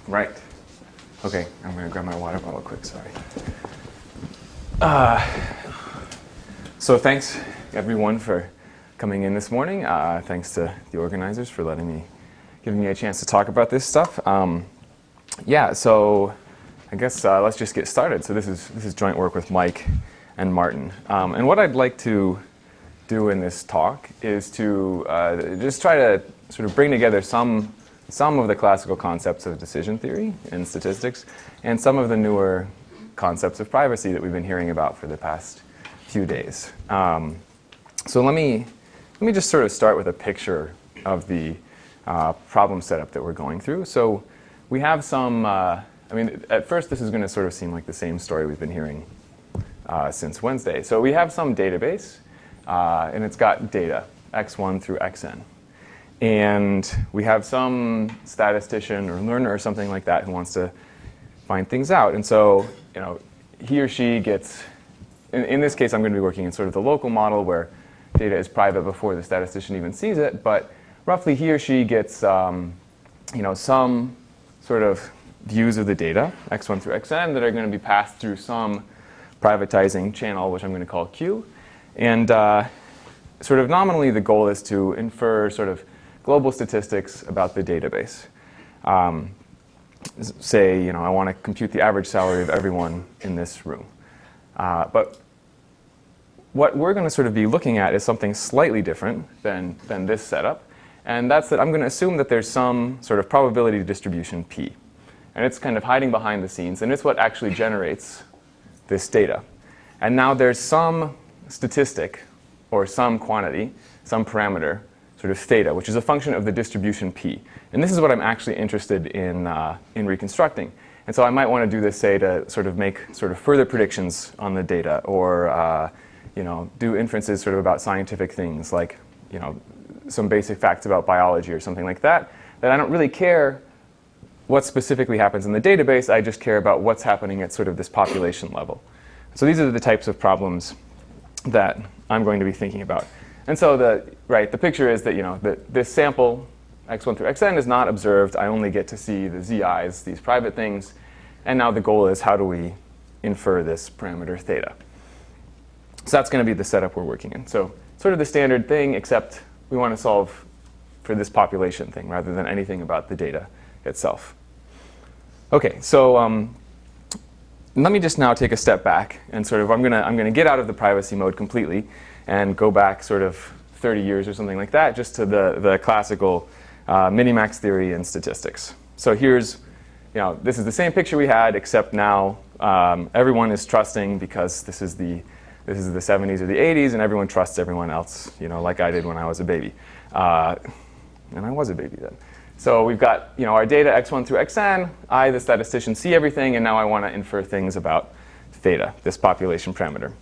Right. Okay, I'm going to grab my water bottle quick, sorry. So thanks, everyone, for coming in this morning. Thanks to the organizers for giving me a chance to talk about this stuff. Yeah, so I guess let's just get started. So this is joint work with Mike and Martin. And what I'd like to do in this talk is to just try to sort of bring together some of the classical concepts of decision theory and statistics, and some of the newer concepts of privacy that we've been hearing about for the past few days. So let me just sort of start with a picture of the problem setup that we're going through. So we have some, at first this is going to sort of seem like the same story we've been hearing since Wednesday. So we have some database, and it's got data, x1 through xn. And we have some statistician or learner or something like that who wants to find things out. And so, he or she gets, in this case, I'm going to be working in sort of the local model where data is private before the statistician even sees it. But roughly, he or she gets, some sort of views of the data, x1 through xn, that are going to be passed through some privatizing channel, which I'm going to call Q. And sort of nominally, the goal is to infer sort of global statistics about the database. Say, I want to compute the average salary of everyone in this room. But what we're going to sort of be looking at is something slightly different than this setup. And that's that I'm going to assume that there's some sort of probability distribution P. And it's kind of hiding behind the scenes. And it's what actually generates this data. And now there's some statistic or some quantity, some parameter, sort of theta, which is a function of the distribution P. And this is what I'm actually interested in reconstructing. And so I might want to do this, say, to sort of make sort of further predictions on the data, or do inferences sort of about scientific things, like some basic facts about biology or something like that, that I don't really care what specifically happens in the database. I just care about what's happening at sort of this population level. So these are the types of problems that I'm going to be thinking about. And so the picture is that this sample, x1 through xn, is not observed. I only get to see the zi's, these private things. And now the goal is, how do we infer this parameter theta? So that's going to be the setup we're working in. So sort of the standard thing, except we want to solve for this population thing rather than anything about the data itself. OK, so let me just now take a step back and sort of I'm going to get out of the privacy mode completely and go back sort of 30 years or something like that, just to the classical minimax theory and statistics. So here's, this is the same picture we had, except now everyone is trusting, because this is the 70s or the 80s, and everyone trusts everyone else, like I did when I was a baby. And I was a baby then. So we've got our data x1 through xn. I, the statistician, see everything, and now I want to infer things about theta, this population parameter.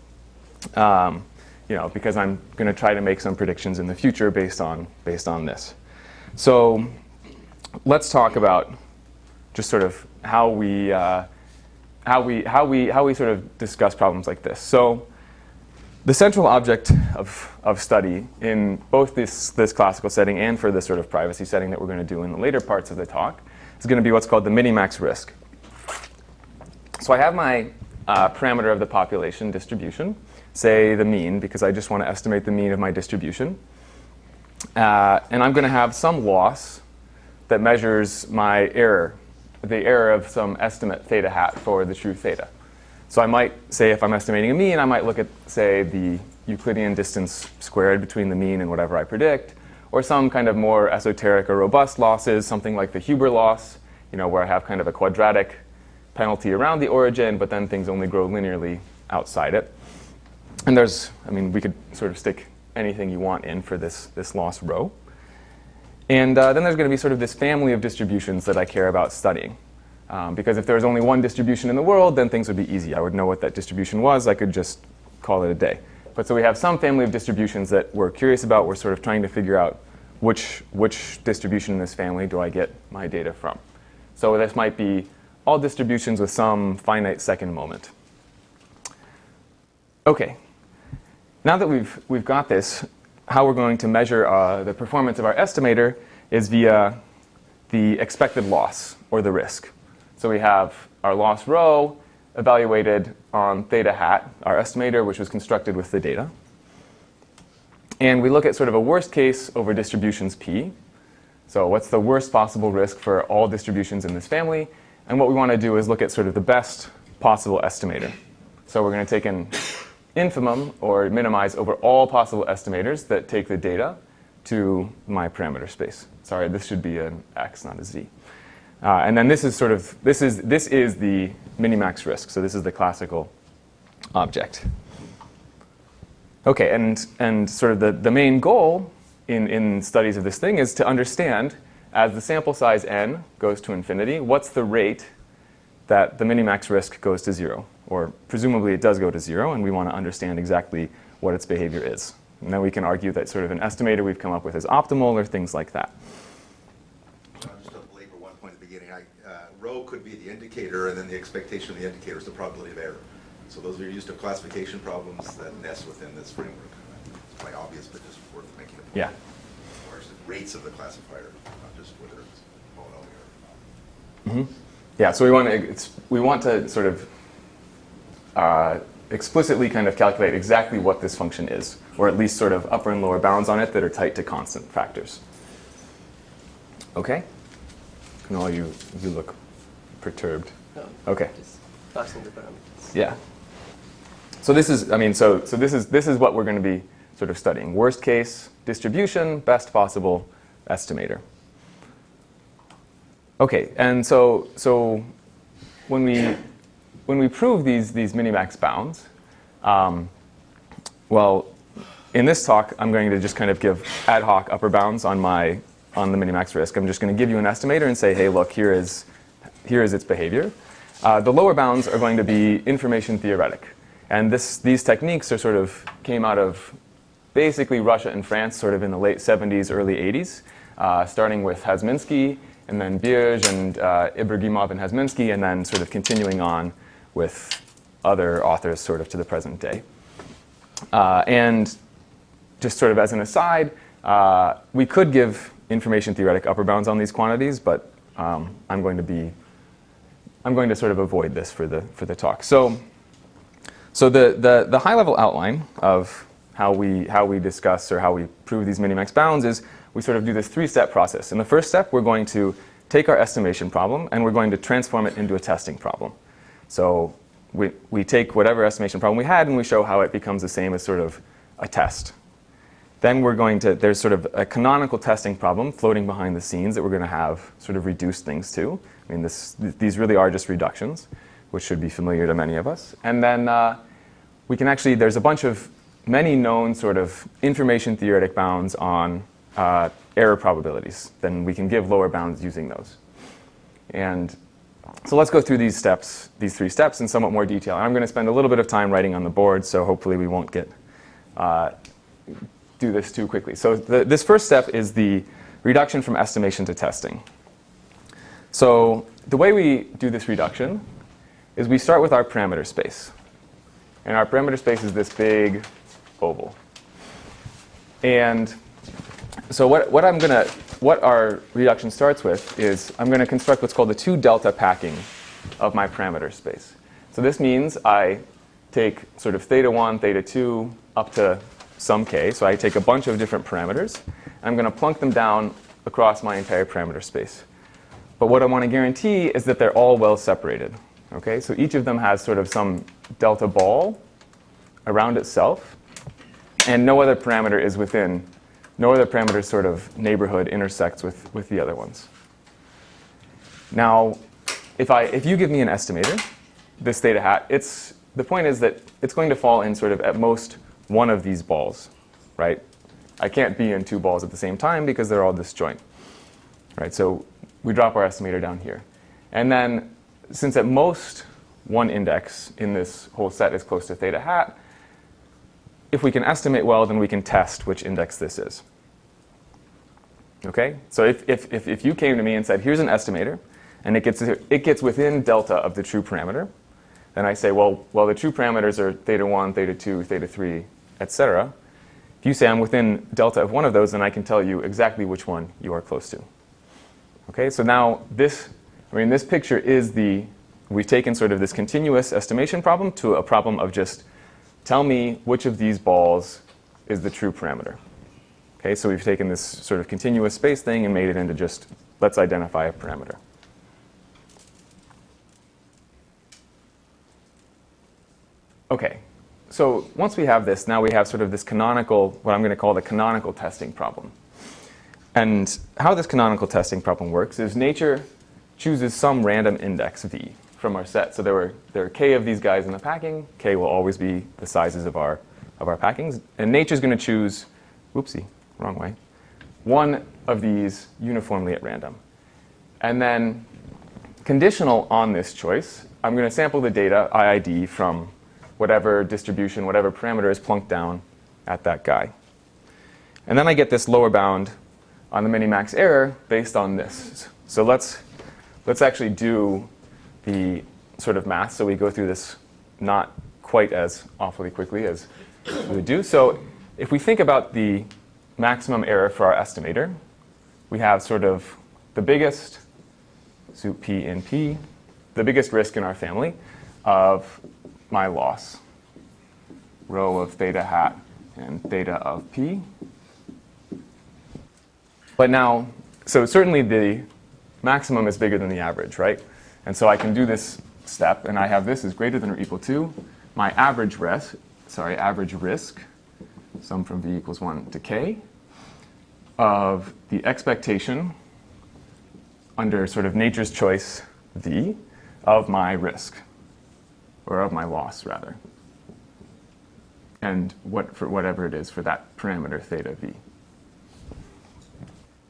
Because I'm going to try to make some predictions in the future based on this. So let's talk about just sort of how we sort of discuss problems like this. So the central object of study in both this classical setting and for the sort of privacy setting that we're going to do in the later parts of the talk is going to be what's called the minimax risk. So I have my parameter of the population distribution, say the mean, because I just want to estimate the mean of my distribution. And I'm going to have some loss that measures my error, the error of some estimate theta hat for the true theta. So I might say, if I'm estimating a mean, I might look at, say, the Euclidean distance squared between the mean and whatever I predict, or some kind of more esoteric or robust losses, something like the Huber loss, where I have kind of a quadratic penalty around the origin, but then things only grow linearly outside it. And we could sort of stick anything you want in for this loss rho. And then there's going to be sort of this family of distributions that I care about studying. Because if there was only one distribution in the world, then things would be easy. I would know what that distribution was. I could just call it a day. But so we have some family of distributions that we're curious about. We're sort of trying to figure out which distribution in this family do I get my data from. So this might be all distributions with some finite second moment. OK. Now that we've got this, how we're going to measure the performance of our estimator is via the expected loss, or the risk. So we have our loss rho evaluated on theta hat, our estimator, which was constructed with the data. And we look at sort of a worst case over distributions p. So what's the worst possible risk for all distributions in this family? And what we want to do is look at sort of the best possible estimator. So we're going to take an infimum, or minimize, over all possible estimators that take the data to my parameter space. Sorry, this should be an x, not a z. And then this is sort of, this is the minimax risk. So this is the classical object. Okay, and sort of the main goal in studies of this thing is to understand, as the sample size n goes to infinity, what's the rate that the minimax risk goes to 0? Or presumably it does go to 0, and we want to understand exactly what its behavior is. And then we can argue that sort of an estimator we've come up with is optimal, or things like that. Just to belabor one point at the beginning, rho could be the indicator, and then the expectation of the indicator is the probability of error. So those are used to classification problems that nest within this framework. It's quite obvious, but just worth making a point. Yeah. As far as the rates of the classifier, not just whether it's monomial or. Mm-hmm. Yeah, so we want to sort of explicitly kind of calculate exactly what this function is, or at least sort of upper and lower bounds on it that are tight to constant factors. Okay? And all you look perturbed. No, Okay. just passing the parameters. Yeah. So this is, I mean, so this is what we're going to be sort of studying. Worst case distribution, best possible estimator. Okay, and so when we prove these minimax bounds, well, in this talk, I'm going to just kind of give ad hoc upper bounds on the minimax risk. I'm just going to give you an estimator and say, hey, look, here is its behavior. The lower bounds are going to be information theoretic. And these techniques are sort of came out of basically Russia and France sort of in the late 70s, early 80s, starting with Hasminsky, and then Birge and Ibragimov and Hasminsky, and then sort of continuing on with other authors sort of to the present day. And just sort of as an aside, we could give information theoretic upper bounds on these quantities, but I'm going to sort of avoid this for the talk. So the high-level outline of how we discuss or how we prove these minimax bounds is we sort of do this three-step process. In the first step, we're going to take our estimation problem and we're going to transform it into a testing problem. So we take whatever estimation problem we had and we show how it becomes the same as sort of a test. Then there's sort of a canonical testing problem floating behind the scenes that we're going to have sort of reduced things to. I mean, these really are just reductions, which should be familiar to many of us. And then we can actually, there's a bunch of many known sort of information theoretic bounds on error probabilities. Then we can give lower bounds using those. And so let's go through these three steps in somewhat more detail. I'm going to spend a little bit of time writing on the board, so hopefully we won't do this too quickly. So this first step is the reduction from estimation to testing. So the way we do this reduction is we start with our parameter space. And our parameter space is this big oval. And so what our reduction starts with is I'm going to construct what's called the 2 delta packing of my parameter space. So this means I take sort of theta 1, theta 2 up to some k. So I take a bunch of different parameters. And I'm going to plunk them down across my entire parameter space. But what I want to guarantee is that they're all well separated. Okay? So each of them has sort of some delta ball around itself. And no other parameter sort of neighborhood intersects with the other ones. Now, if you give me an estimator, this theta hat, the point is that it's going to fall in sort of at most one of these balls, right? I can't be in 2 balls at the same time because they're all disjoint, right? So we drop our estimator down here. And then since at most one index in this whole set is close to theta hat, if we can estimate well, then we can test which index this is. Okay? So if you came to me and said, here's an estimator, and it gets within delta of the true parameter, then I say, well, the true parameters are theta 1, theta 2, theta 3, etc. If you say I'm within delta of one of those, then I can tell you exactly which one you are close to. Okay? So now this I mean, this picture is we've taken sort of this continuous estimation problem to a problem of just tell me which of these balls is the true parameter. Okay, so we've taken this sort of continuous space thing and made it into just let's identify a parameter. Okay, so once we have this, now we have sort of this canonical, what I'm going to call the canonical testing problem. And how this canonical testing problem works is nature chooses some random index v from our set. So there are k of these guys in the packing. K will always be the sizes of our packings. And nature's going to choose, whoopsie, wrong way, one of these uniformly at random. And then conditional on this choice, I'm going to sample the data, IID, from whatever distribution, whatever parameter is plunked down at that guy. And then I get this lower bound on the minimax error based on this. So let's actually do the sort of math. So we go through this not quite as awfully quickly as we would do. So if we think about the maximum error for our estimator, we have sort of the biggest, sup p in p, the biggest risk in our family of my loss, rho of theta hat and theta of p. But now, so certainly the maximum is bigger than the average, right? And so I can do this step, and I have this is greater than or equal to my average risk, sum from v equals 1 to k, of the expectation under sort of nature's choice v of my risk, or of my loss, rather, and for whatever it is for that parameter theta v.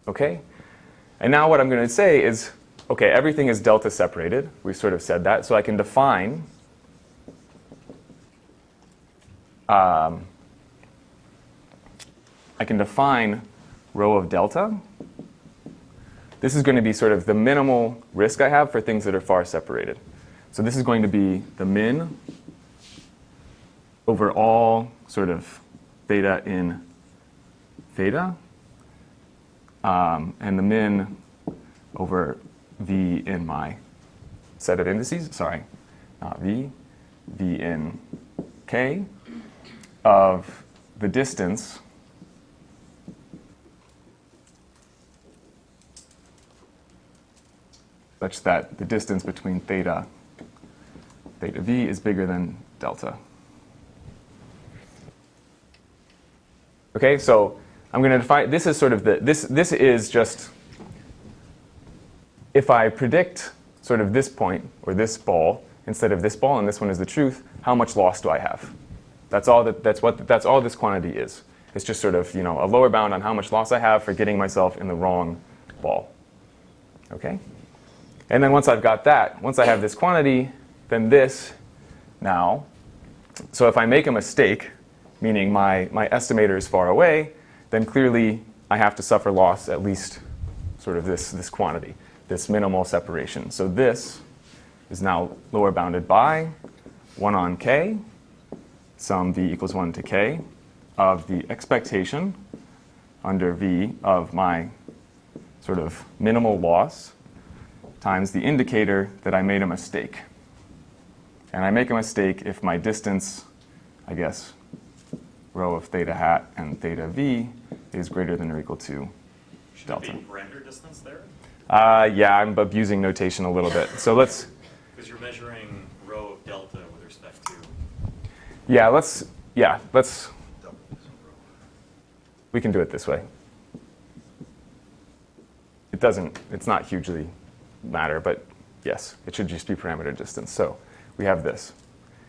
Okay? And now what I'm going to say is, okay, everything is delta separated. We've sort of said that. So I can define rho of delta. This is going to be sort of the minimal risk I have for things that are far separated. So this is going to be the min over all sort of theta in theta, and the min over v in my set of indices, sorry, not v in k, of the distance such that the distance between theta v is bigger than delta. Okay, so I'm going to define, this is sort of this is just, if I predict sort of this point, or this ball, instead of this ball, and this one is the truth, how much loss do I have? That's all this quantity is. It's just sort of, a lower bound on how much loss I have for getting myself in the wrong ball. Okay? And then once I've got that, once I have this quantity, then this now, so if I make a mistake, meaning my estimator is far away, then clearly I have to suffer loss at least sort of this quantity, this minimal separation. So this is now lower bounded by 1 on k, sum v equals 1 to k, of the expectation under v of my sort of minimal loss times the indicator that I made a mistake. And I make a mistake if my distance, I guess, rho of theta hat and theta v is greater than or equal to delta. Should it be parameter distance there? Yeah, I'm abusing notation a little bit. So let's... Because you're measuring rho of delta with respect to... Yeah, let's... We can do it this way. It's not hugely matter, but yes, it should just be parameter distance. So we have this.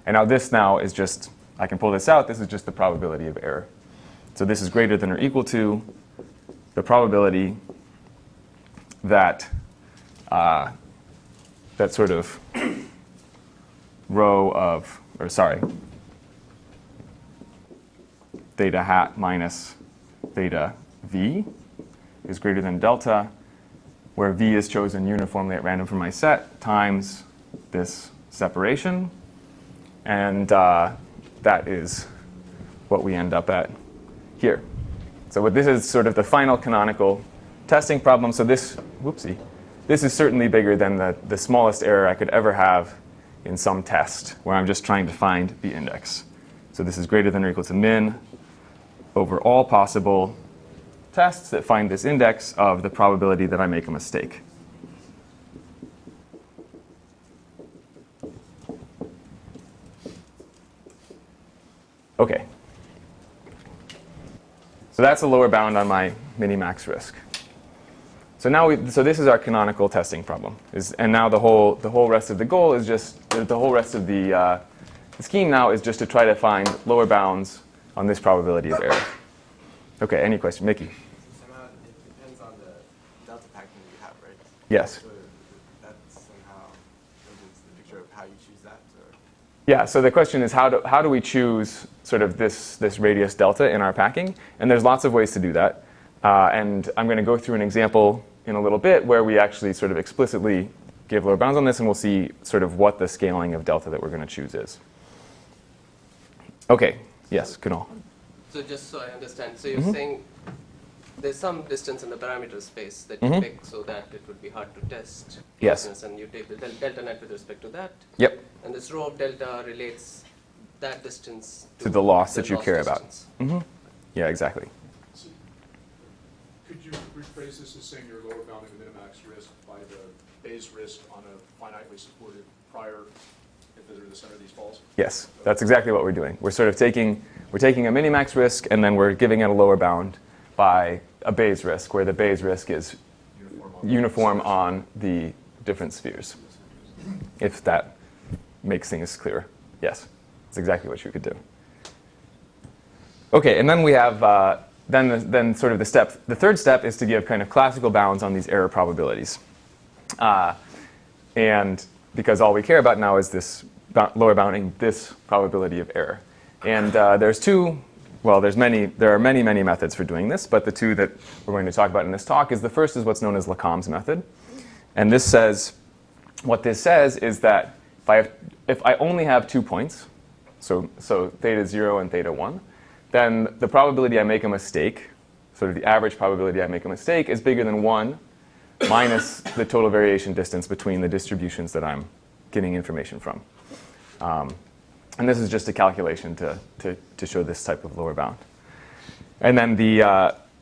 And now this now is just, I can pull this out, this is just the probability of error. So this is greater than or equal to the probability that that sort of rho of, or sorry, theta hat minus theta v is greater than delta, where v is chosen uniformly at random from my set, times this separation. And that is what we end up at here. So this is sort of the final canonical testing problem. So this, whoopsie, this is certainly bigger than the smallest error I could ever have in some test where I'm just trying to find the index. So this is greater than or equal to min over all possible tests that find this index of the probability that I make a mistake. Okay. So that's a lower bound on my minimax risk. So now so this is our canonical testing problem. And now the whole rest of the goal is just, the whole rest of the scheme now is just to try to find lower bounds on this probability of error. Okay, any question? Mickey? Somehow it depends on the delta packing you have, right? Yes. So that somehow changes the picture of how you choose that? Or? Yeah, so the question is how do we choose sort of this radius delta in our packing? And there's lots of ways to do that. And I'm going to go through an example in a little bit where we actually sort of explicitly give lower bounds on this, and we'll see sort of what the scaling of delta that we're going to choose is. Okay, yes, Kunal. So just so I understand, so you're saying there's some distance in the parameter space that you pick so that it would be hard to test. Yes. Closeness, and you take the delta net with respect to that. Yep, And this rho of delta relates that distance to the loss that you loss care about. distance. Yeah, exactly. So, could you rephrase this as saying you're lower bounding the minimax risk by the Bayes risk on a finitely supported prior if they're the center of these balls? Yes, that's exactly what we're doing. We're sort of taking a minimax risk, and then we're giving it a lower bound by a Bayes risk, where the Bayes risk is uniform on the different spheres, if that makes things clearer. Yes, that's exactly what you could do. Okay, and then we have then sort of the third step is to give kind of classical bounds on these error probabilities. And because all we care about now is this lower bounding this probability of error. And there are many methods for doing this, but the two that we're going to talk about in this talk is the first is what's known as Lacombe's method. And what this says is that if I only have 2 points, so theta 0 and theta 1, then the probability I make a mistake, sort of the average probability I make a mistake, is bigger than 1 minus the total variation distance between the distributions that I'm getting information from. And this is just a calculation to show this type of lower bound. And then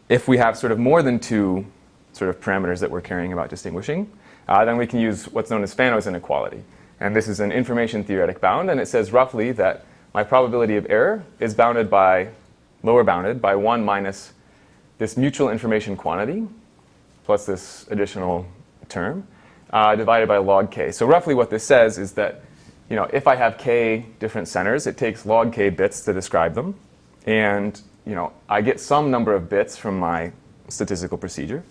if we have sort of more than 2 sort of parameters that we're caring about distinguishing, then we can use what's known as Fano's inequality. And this is an information theoretic bound, and it says roughly that my probability of error is lower bounded by 1 minus this mutual information quantity plus this additional term divided by log k. So roughly what this says is that if I have k different centers, it takes log k bits to describe them. And I get some number of bits from my statistical procedure.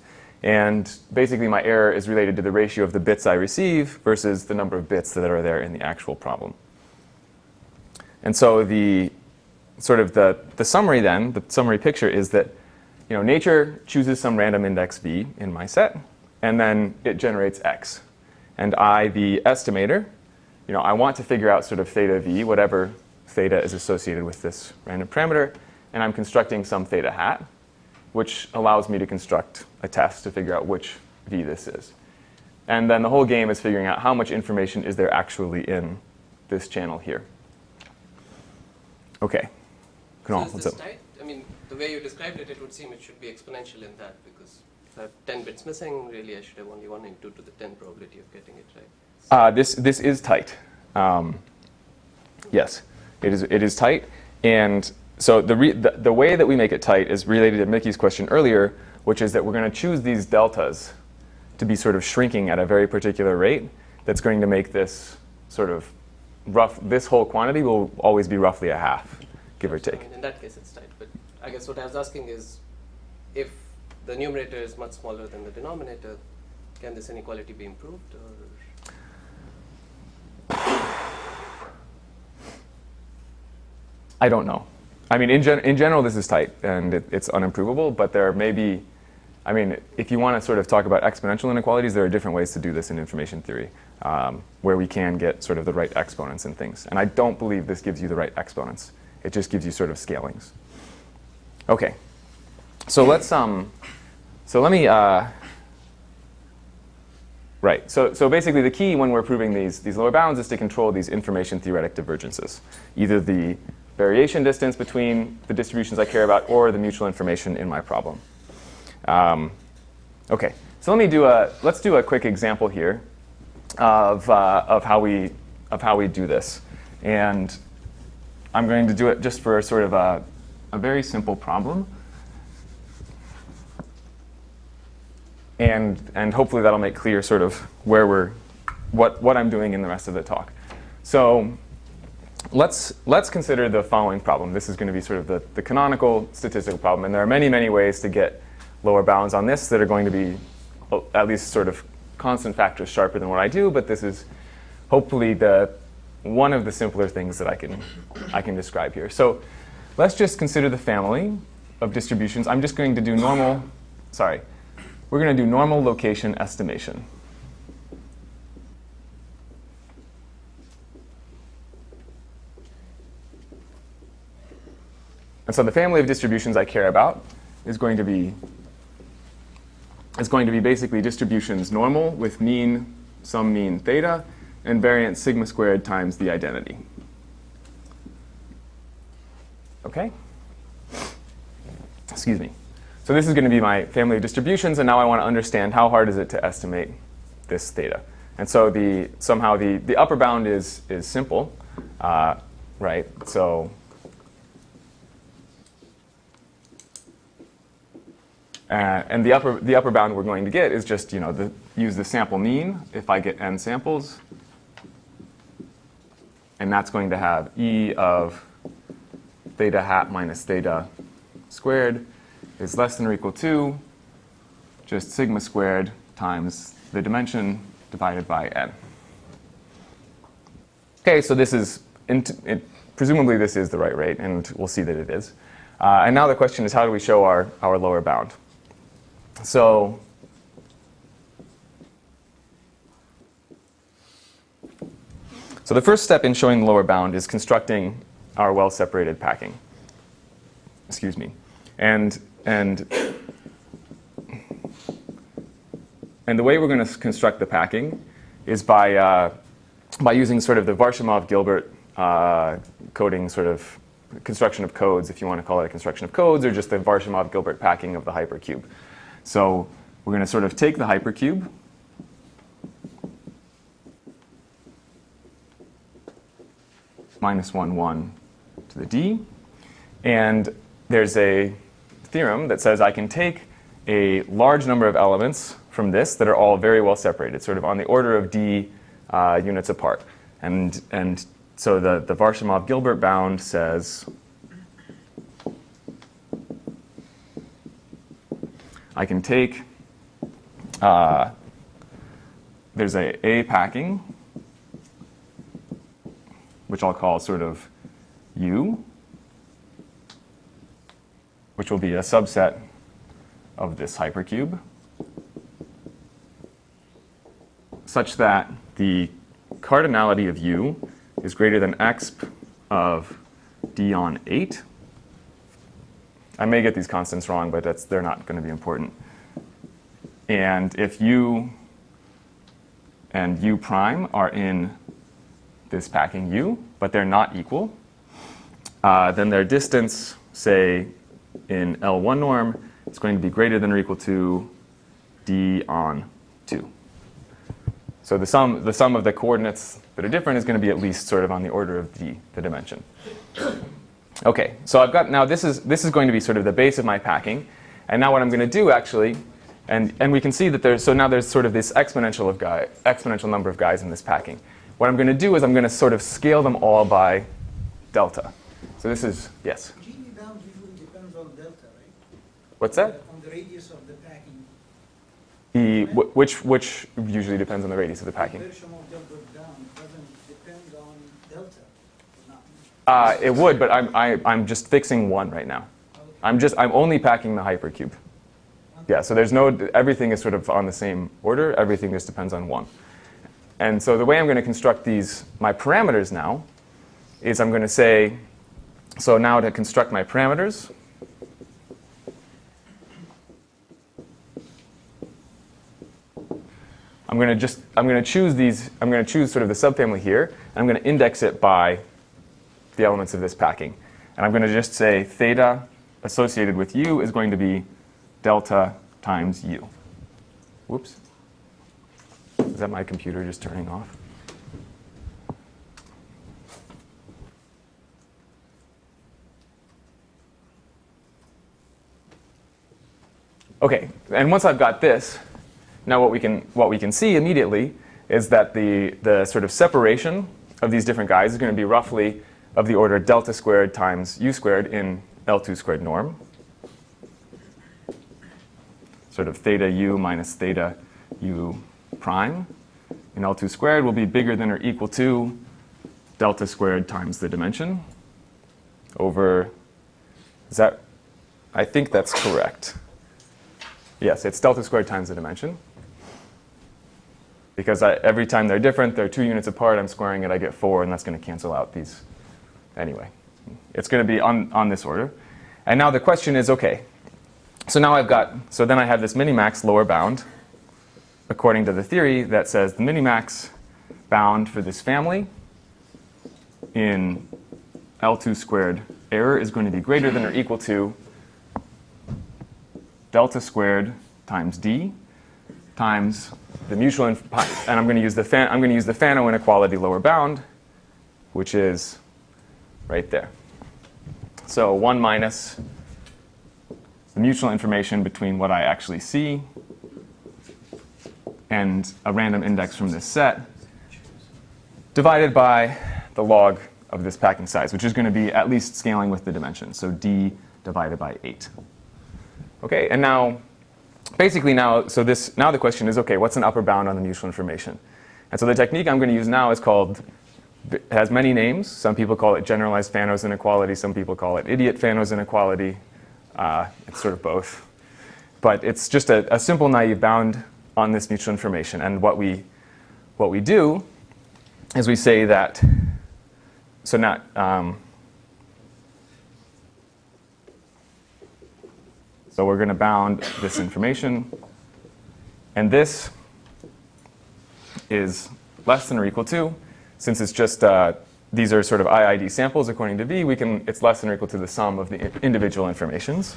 And basically my error is related to the ratio of the bits I receive versus the number of bits that are there in the actual problem. And so the summary then, the summary picture is that nature chooses some random index v in my set, and then it generates x. And I, the estimator, I want to figure out sort of theta v, whatever theta is associated with this random parameter, and I'm constructing some theta hat, which allows me to construct a test to figure out which v this is. And then the whole game is figuring out how much information is there actually in this channel here. Okay. Kunal, So is what's this up? tight? I mean, the way you described it, it would seem it should be exponential in that, because if I have 10 bits missing, really I should have only 1 into 2 to the 10 probability of getting it right. This is tight. Yes, it is tight. And so the way that we make it tight is related to Mickey's question earlier, which is that we're going to choose these deltas to be sort of shrinking at a very particular rate that's going to make this sort of this whole quantity will always be roughly a half, give or So, take. I mean, in that case, it's tight. But I guess what I was asking is, if the numerator is much smaller than the denominator, can this inequality be improved? Or? I don't know. I mean, in general, this is tight, and it's unimprovable, but there may be, if you want to sort of talk about exponential inequalities, there are different ways to do this in information theory, where we can get sort of the right exponents and things. And I don't believe this gives you the right exponents. It just gives you sort of scalings. Okay. So let me Right. So basically the key when we're proving these lower bounds is to control these information theoretic divergences, either the variation distance between the distributions I care about or the mutual information in my problem. Okay. So let's do a quick example here of how we do this, and I'm going to do it just for sort of a very simple problem, and hopefully that'll make clear sort of what I'm doing in the rest of the talk. So let's consider the following problem. This is going to be sort of the canonical statistical problem, and there are many ways to get lower bounds on this that are going to be at least sort of constant factors sharper than what I do, but this is hopefully one of the simpler things that I can describe here. So let's just consider the family of distributions. I'm just going to do we're going to do normal location estimation. And so the family of distributions I care about is going to be basically distributions normal with mean, some mean theta, and variance sigma squared times the identity. Okay? Excuse me. So this is going to be my family of distributions, and now I want to understand how hard is it to estimate this theta. And so somehow the upper bound is simple, right? So and the upper bound we're going to get is just use the sample mean if I get n samples, and that's going to have e of theta hat minus theta squared is less than or equal to just sigma squared times the dimension divided by n. Okay, so this is presumably this is the right rate, and we'll see that it is. And now the question is, how do we show our lower bound? So the first step in showing the lower bound is constructing our well-separated packing. Excuse me. And the way we're going to construct the packing is by using sort of the Varshimov-Gilbert coding sort of construction of codes, if you want to call it a construction of codes, or just the Varshimov-Gilbert packing of the hypercube. So we're going to sort of take the hypercube, minus 1, 1 to the d, and there's a theorem that says I can take a large number of elements from this that are all very well separated, sort of on the order of d units apart. And so the Varshimov-Gilbert bound says I can take, there's a packing, which I'll call sort of U, which will be a subset of this hypercube, such that the cardinality of U is greater than exp of d on 8. I may get these constants wrong, but they're not going to be important. And if U and U prime are in this packing U, but they're not equal, then their distance, say, in L1 norm, is going to be greater than or equal to d on 2. So the sum of the coordinates that are different is going to be at least sort of on the order of d, the dimension. Okay, so I've got now this is going to be sort of the base of my packing, and now what I'm going to do actually, and we can see that there's sort of this exponential number of guys in this packing. What I'm going to do is I'm going to sort of scale them all by delta. So this is yes. GB bound usually depends on delta, right? What's that? On the radius of the packing. Which usually depends on the radius of the packing. Varshimov-Gilbert bound doesn't depend on delta. Not. It would, but I'm just fixing one right now. Okay. I'm only packing the hypercube. Yeah, so everything is sort of on the same order. Everything just depends on one. And so the way I'm going to construct my parameters now is I'm going to say, so now to construct my parameters, I'm I'm going to choose sort of the subfamily here, and I'm going to index it by the elements of this packing. And I'm going to just say theta associated with u is going to be delta times u. Whoops. Is that my computer just turning off? Okay, and once I've got this, now what we can see immediately is that the sort of separation of these different guys is going to be roughly of the order delta squared times u squared in L2 squared norm. Sort of theta u minus theta u prime in L2 squared will be bigger than or equal to delta squared times the dimension over, is that, I think that's correct. Yes, it's delta squared times the dimension. Because every time they're different, they're 2 units apart, I'm squaring it, I get 4, and that's going to cancel out these. Anyway, it's going to be on this order. And now the question is, okay, so now then I have this minimax lower bound, according to the theory that says the minimax bound for this family in L2 squared error is going to be greater than or equal to delta squared times d times the mutual, and I'm going to use the Fano inequality lower bound, which is right there. So 1 minus the mutual information between what I actually see and a random index from this set, divided by the log of this packing size, which is going to be at least scaling with the dimension, so d divided by 8. Okay, and now, basically now the question is, okay, what's an upper bound on the mutual information? And so the technique I'm going to use now is called, it has many names. Some people call it generalized Fano's inequality. Some people call it idiot Fano's inequality. It's sort of both. But it's just a simple naive bound on this mutual information. And what we do is we say that, so now, so we're going to bound this information. And this is less than or equal to, since it's just, these are sort of IID samples according to V, it's less than or equal to the sum of the individual informations.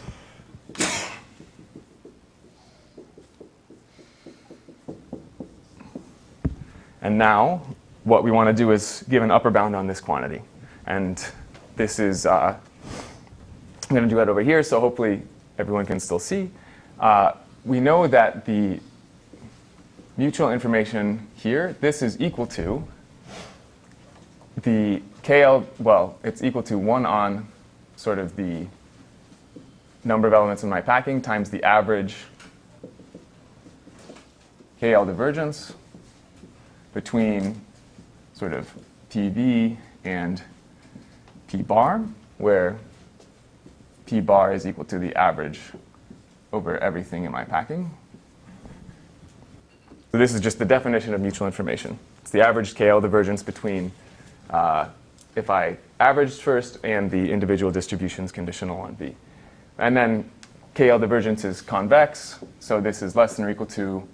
And now, what we want to do is give an upper bound on this quantity. And this is, I'm going to do that over here, so hopefully everyone can still see. We know that the mutual information here, this is equal to the KL, well, it's equal to 1 on sort of the number of elements in my packing times the average KL divergence between sort of PV and P bar, where P bar is equal to the average over everything in my packing. So this is just the definition of mutual information. It's the average KL divergence between if I averaged first and the individual distributions conditional on V. And then KL divergence is convex, so this is less than or equal to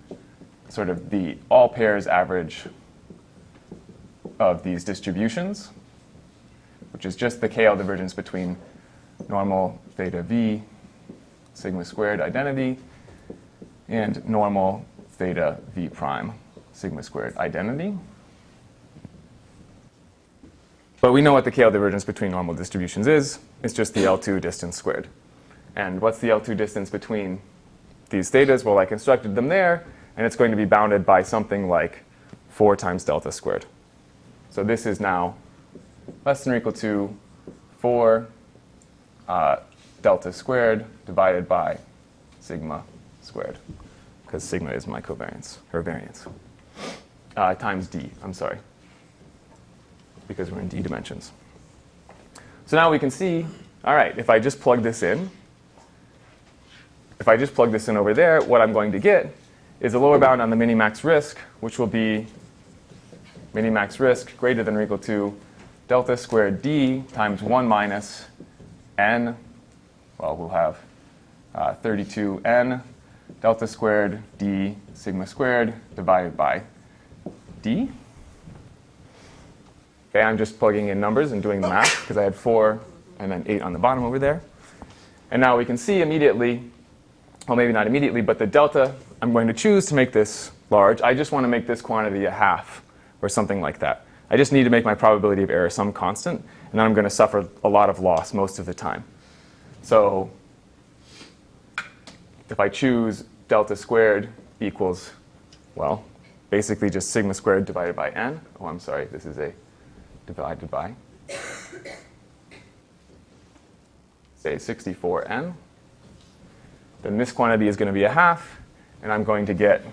sort of the all pairs average of these distributions, which is just the KL divergence between normal theta V sigma squared identity and normal theta V prime sigma squared identity. But we know what the KL divergence between normal distributions is. It's just the L2 distance squared. And what's the L2 distance between these thetas? Well, I constructed them there, and it's going to be bounded by something like 4 times delta squared. So this is now less than or equal to 4 delta squared divided by sigma squared, because sigma is my covariance, or variance, times d, I'm sorry, because we're in d dimensions. So now we can see, all right, if I just plug this in over there, what I'm going to get is a lower bound on the minimax risk, which will be minimax risk greater than or equal to delta squared d times 1 minus n, well, we'll have 32n delta squared d sigma squared divided by d. Okay, I'm just plugging in numbers and doing the math because I had 4 and then 8 on the bottom over there. And now we can see immediately, well, maybe not immediately, but the delta I'm going to choose to make this large. I just want to make this quantity a half or something like that. I just need to make my probability of error some constant, and then I'm going to suffer a lot of loss most of the time. So if I choose delta squared equals, well, basically just sigma squared divided by n. Oh, I'm sorry, this is a divided by, say 64n. Then this quantity is going to be a half, and I'm going to get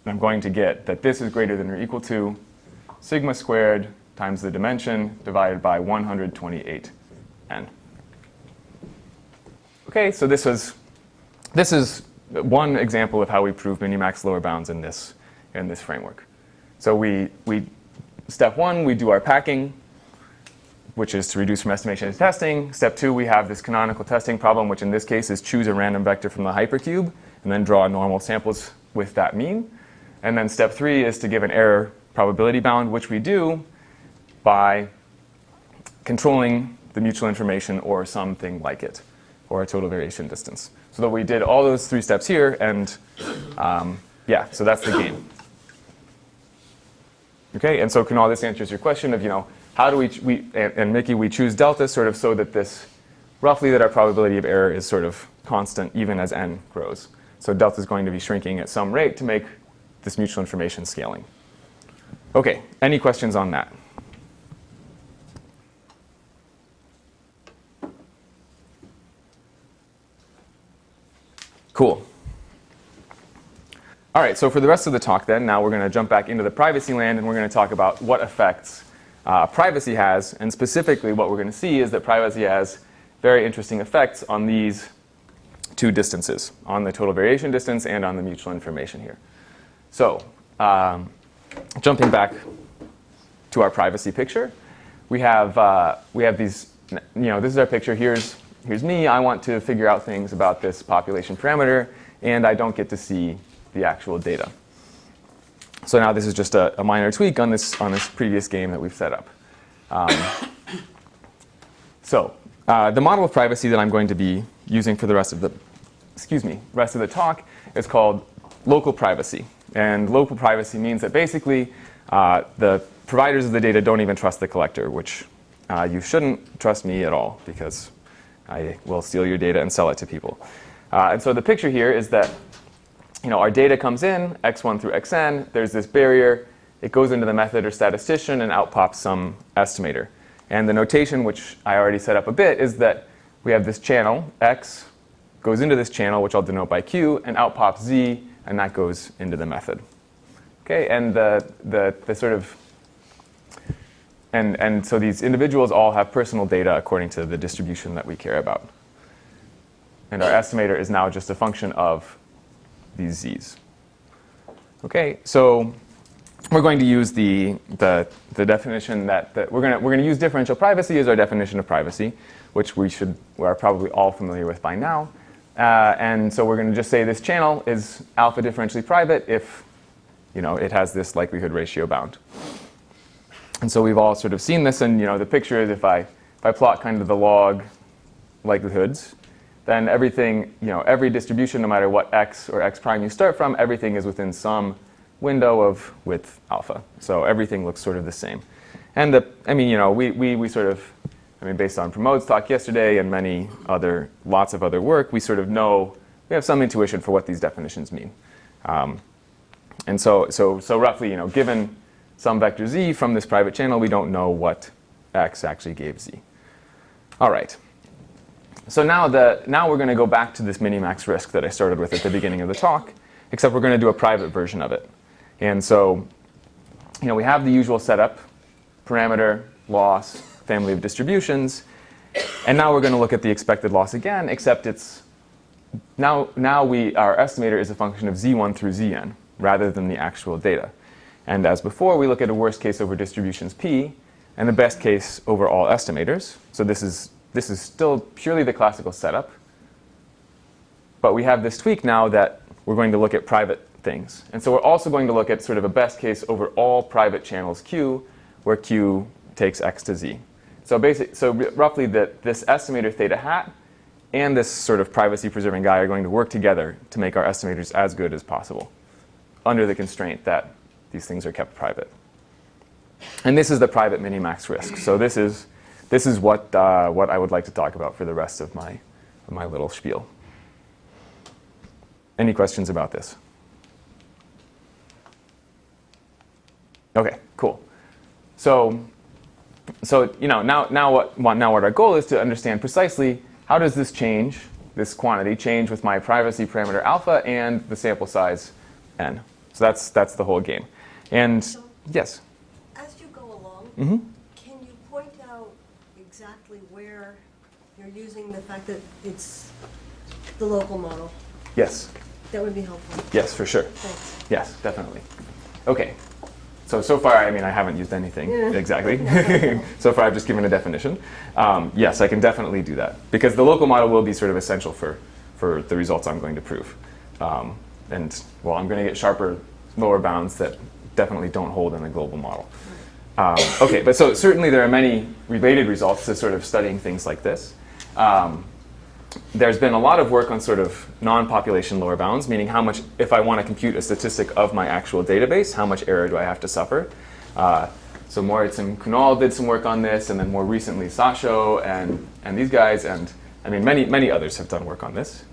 that this is greater than or equal to sigma squared times the dimension divided by 128n. Okay, so this is one example of how we prove minimax lower bounds in this framework. So step 1, we do our packing, which is to reduce from estimation to testing. Step 2, we have this canonical testing problem, which in this case is choose a random vector from the hypercube and then draw normal samples with that mean. And then step 3 is to give an error probability bound, which we do by controlling the mutual information or something like it, or a total variation distance. So that we did all those 3 steps here, and yeah, so that's the game. Okay, and so Kunal, this answers your question of, how do and Mickey, we choose delta sort of so that roughly that our probability of error is sort of constant even as n grows. So delta is going to be shrinking at some rate to make this mutual information scaling. Okay, any questions on that? Cool. All right, so for the rest of the talk then, now we're going to jump back into the privacy land, and we're going to talk about what effects privacy has. And specifically what we're going to see is that privacy has very interesting effects on these 2 distances, on the total variation distance and on the mutual information here. So jumping back to our privacy picture, we have these, this is our picture. Here's me. I want to figure out things about this population parameter, and I don't get to see the actual data. So now this is just a minor tweak on this previous game that we've set up. The model of privacy that I'm going to be using for the rest of the talk is called local privacy. And local privacy means that basically the providers of the data don't even trust the collector, which you shouldn't trust me at all, because I will steal your data and sell it to people. And so the picture here is that our data comes in, x1 through xn, there's this barrier, it goes into the method or statistician, and out pops some estimator. And the notation, which I already set up a bit, is that we have this channel, x goes into this channel, which I'll denote by q, and out pops z, and that goes into the method. Okay, and the sort of, and so these individuals all have personal data according to the distribution that we care about. And our estimator is now just a function of these z's. Okay, so we're going to use the definition that we're going to use differential privacy as our definition of privacy, which we are probably all familiar with by now. And so we're going to just say this channel is alpha differentially private if it has this likelihood ratio bound. And so we've all sort of seen this, and the picture is if I plot kind of the log likelihoods, then everything, every distribution, no matter what x or x prime you start from, everything is within some window of width alpha. So everything looks sort of the same. And we sort of, based on Pramod's talk yesterday and lots of other work, we sort of know, we have some intuition for what these definitions mean. And so roughly, given some vector z from this private channel, we don't know what x actually gave z. All right. So now we're going to go back to this minimax risk that I started with at the beginning of the talk, except we're going to do a private version of it. And so, we have the usual setup, parameter, loss, family of distributions, and now we're going to look at the expected loss again, except it's our estimator is a function of z1 through zn rather than the actual data. And as before, we look at a worst case over distributions p and the best case over all estimators. So this is still purely the classical setup. but we have this tweak now that we're going to look at private things. And so we're also going to look at sort of a best case over all private channels Q, where Q takes x to z. So roughly this estimator theta hat and this sort of privacy preserving guy are going to work together to make our estimators as good as possible, under the constraint that these things are kept private. And this is the private minimax risk. So this is what I would like to talk about for the rest of my little spiel. Any questions about this? Okay, cool. So now what our goal is to understand precisely how does this change, this quantity change with my privacy parameter alpha and the sample size n. So that's the whole game. And So, yes. as you go along, Mm-hmm. can you point out exactly where you're using the fact that it's the local model? Yes. That would be helpful. Yes, for sure. Thanks. Yes, definitely. Okay. So far, I haven't used anything exactly. So far, I've just given a definition. Yes, I can definitely do that because the local model will be sort of essential for the results I'm going to prove. And well, I'm going to get sharper lower bounds that definitely don't hold in the global model. Okay, but so certainly there are many related results to sort of studying things like this. There's been a lot of work on sort of non-population lower bounds, meaning how much, if I want to compute a statistic of my actual database, how much error do I have to suffer? So Moritz and Kunal did some work on this, and then more recently Sasho and these guys, and many others have done work on this.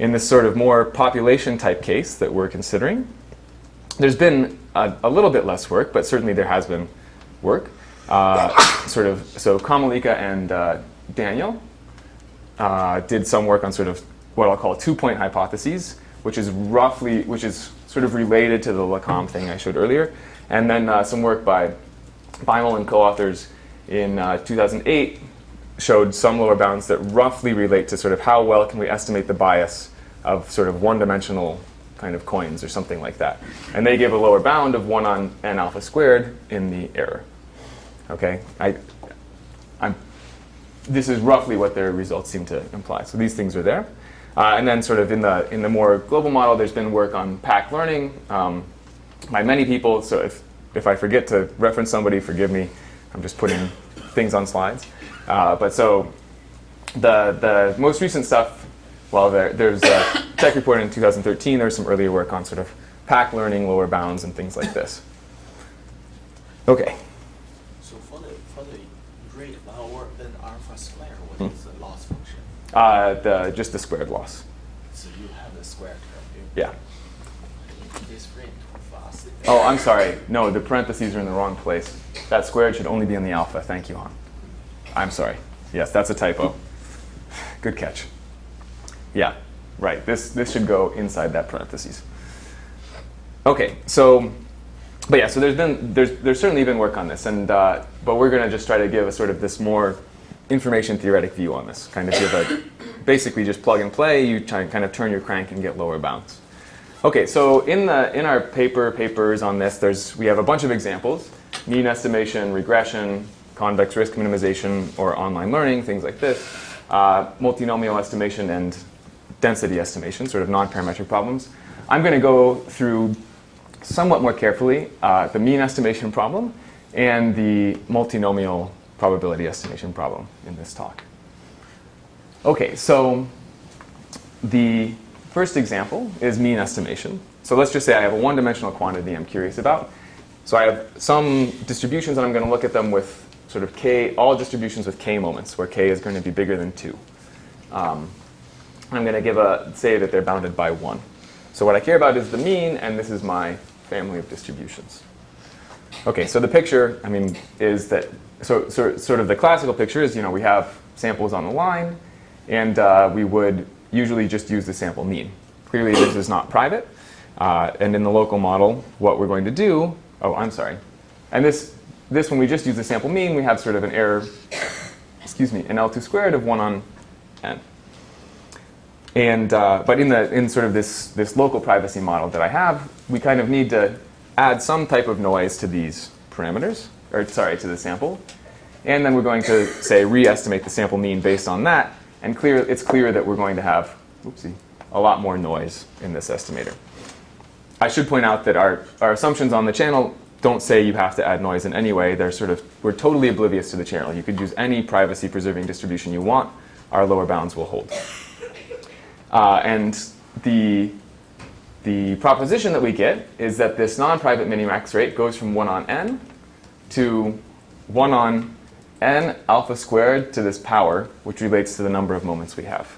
In this sort of more population type case that we're considering, there's been a little bit less work, but certainly there has been work. So Kamalika and Daniel did some work on sort of what I'll call two-point hypotheses, which is sort of related to the Lacombe thing I showed earlier, and then some work by Beimel and co-authors in 2008 showed some lower bounds that roughly relate to sort of how well can we estimate the bias of sort of one-dimensional kind of coins or something like that. And they give a lower bound of 1 on n alpha squared in the error. Okay, this is roughly what their results seem to imply. So these things are there. And then sort of in the more global model, there's been work on pack learning by many people. So if I forget to reference somebody, forgive me. I'm just putting things on slides. But so the most recent stuff, well, there's a tech report in 2013. There's some earlier work on sort of pack learning, lower bounds, and things like this. Okay. So for the rate lower than alpha square, what is the loss function? Just the squared loss. So you have the square term. Yeah. This rate too fast. Oh, I'm sorry. No, the parentheses are in the wrong place. That squared should only be in the alpha. Thank you, Han. I'm sorry. Yes, that's a typo. Good catch. Yeah, right. This should go inside that parentheses. Okay, so there's certainly been work on this, and but we're going to just try to give a sort of this more information theoretic view on this. Kind of give basically just plug and play. You try and kind of turn your crank and get lower bounds. Okay, so in our papers on this, we have a bunch of examples: mean estimation, regression, convex risk minimization, or online learning, things like this, multinomial estimation, and density estimation, sort of non-parametric problems. I'm going to go through somewhat more carefully the mean estimation problem and the multinomial probability estimation problem in this talk. Okay, so the first example is mean estimation. So let's just say I have a one-dimensional quantity I'm curious about. So I have some distributions, and I'm going to look at them with sort of k, all distributions with k moments, where k is going to be bigger than 2. I'm going to say that they're bounded by 1. So what I care about is the mean, and this is my family of distributions. Okay, so the picture, is that, so sort of the classical picture is, we have samples on the line, and we would usually just use the sample mean. Clearly, this is not private, and in the local model, what we're going to do, and this when we just use the sample mean, we have sort of an error, an L2 squared of 1 on n. And but in sort of this local privacy model that I have, we kind of need to add some type of noise to these parameters, to the sample, and then we're going to say re-estimate the sample mean based on that. And it's clear that we're going to have, a lot more noise in this estimator. I should point out that our assumptions on the channel don't say you have to add noise in any way. We're totally oblivious to the channel. You could use any privacy-preserving distribution you want. Our lower bounds will hold. And the proposition that we get is that this non-private minimax rate goes from 1 on n to 1 on n alpha squared to this power, which relates to the number of moments we have.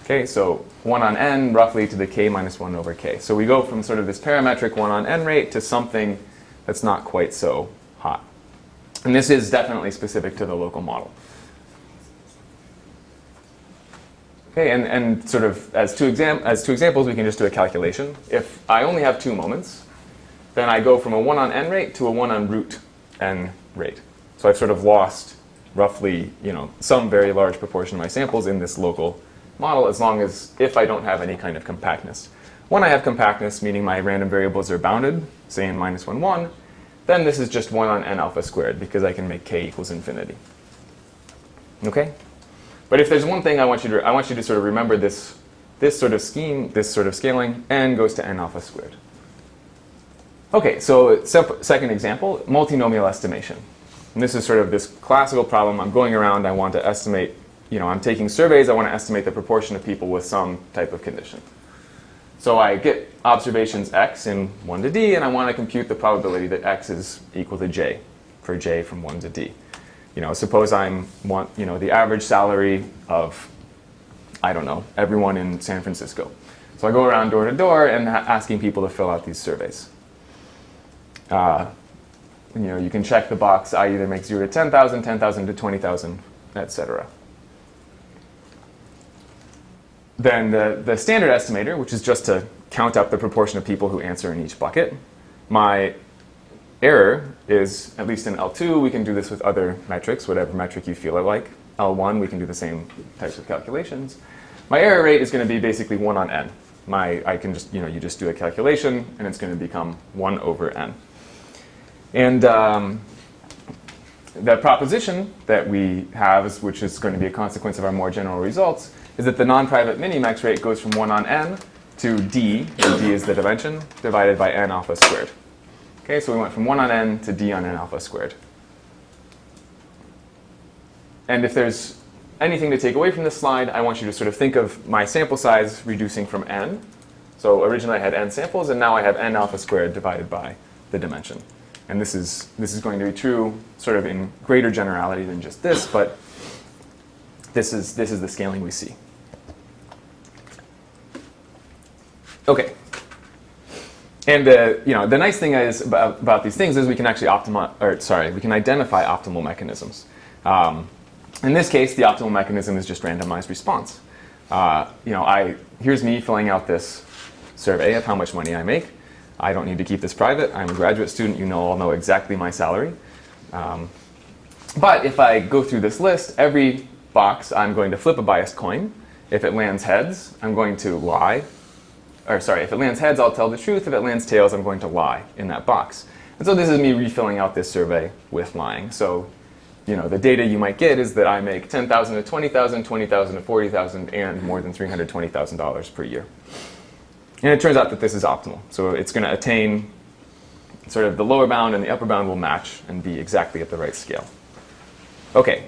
Okay, so 1 on n roughly to the k minus 1 over k. So we go from sort of this parametric 1 on n rate to something that's not quite so hot. And this is definitely specific to the local model. Okay, and sort of as two examples, we can just do a calculation. If I only have 2 moments, then I go from a 1 on n rate to a 1 on root n rate. So I've sort of lost roughly, some very large proportion of my samples in this local model, if I don't have any kind of compactness. When I have compactness, meaning my random variables are bounded, say in minus 1, 1, then this is just 1 on n alpha squared, because I can make k equals infinity. Okay? But if there's one thing I want you to sort of remember this sort of scheme, this sort of scaling, n goes to n alpha squared. Okay, so second example, multinomial estimation. And this is sort of this classical problem. I'm going around, I want to estimate, I'm taking surveys, I want to estimate the proportion of people with some type of condition. So I get observations x in 1 to d, and I want to compute the probability that x is equal to j, for j from 1 to d. Suppose I want, the average salary of, I don't know, everyone in San Francisco. So I go around door to door and asking people to fill out these surveys. You can check the box, I either make 0 to 10,000, 10,000 to 20,000, etc. Then the standard estimator, which is just to count up the proportion of people who answer in each bucket, my error is, at least in L2, we can do this with other metrics, whatever metric you feel like. L1, we can do the same types of calculations. My error rate is going to be basically 1 on n. I can just, you just do a calculation, and it's going to become 1 over n. And the proposition that we have, which is going to be a consequence of our more general results, is that the non-private minimax rate goes from 1 on n to d, where d is the dimension, divided by n alpha squared. Okay, so we went from 1 on n to d on n alpha squared. And if there's anything to take away from this slide, I want you to sort of think of my sample size reducing from n. So originally I had n samples, and now I have n alpha squared divided by the dimension. And this is going to be true sort of in greater generality than just this, but this is the scaling we see. Okay. And the nice thing is about these things is we can actually we can identify optimal mechanisms. In this case, the optimal mechanism is just randomized response. Here's me filling out this survey of how much money I make. I don't need to keep this private. I'm a graduate student. I'll know exactly my salary. But if I go through this list, every box I'm going to flip a biased coin. If it lands heads, I'm going to lie. If it lands heads, I'll tell the truth. If it lands tails, I'm going to lie in that box. And so this is me refilling out this survey with lying. So, the data you might get is that I make $10,000 to $20,000, $20,000 to $40,000, and more than $320,000 per year. And it turns out that this is optimal. So it's going to attain sort of the lower bound, and the upper bound will match and be exactly at the right scale. Okay.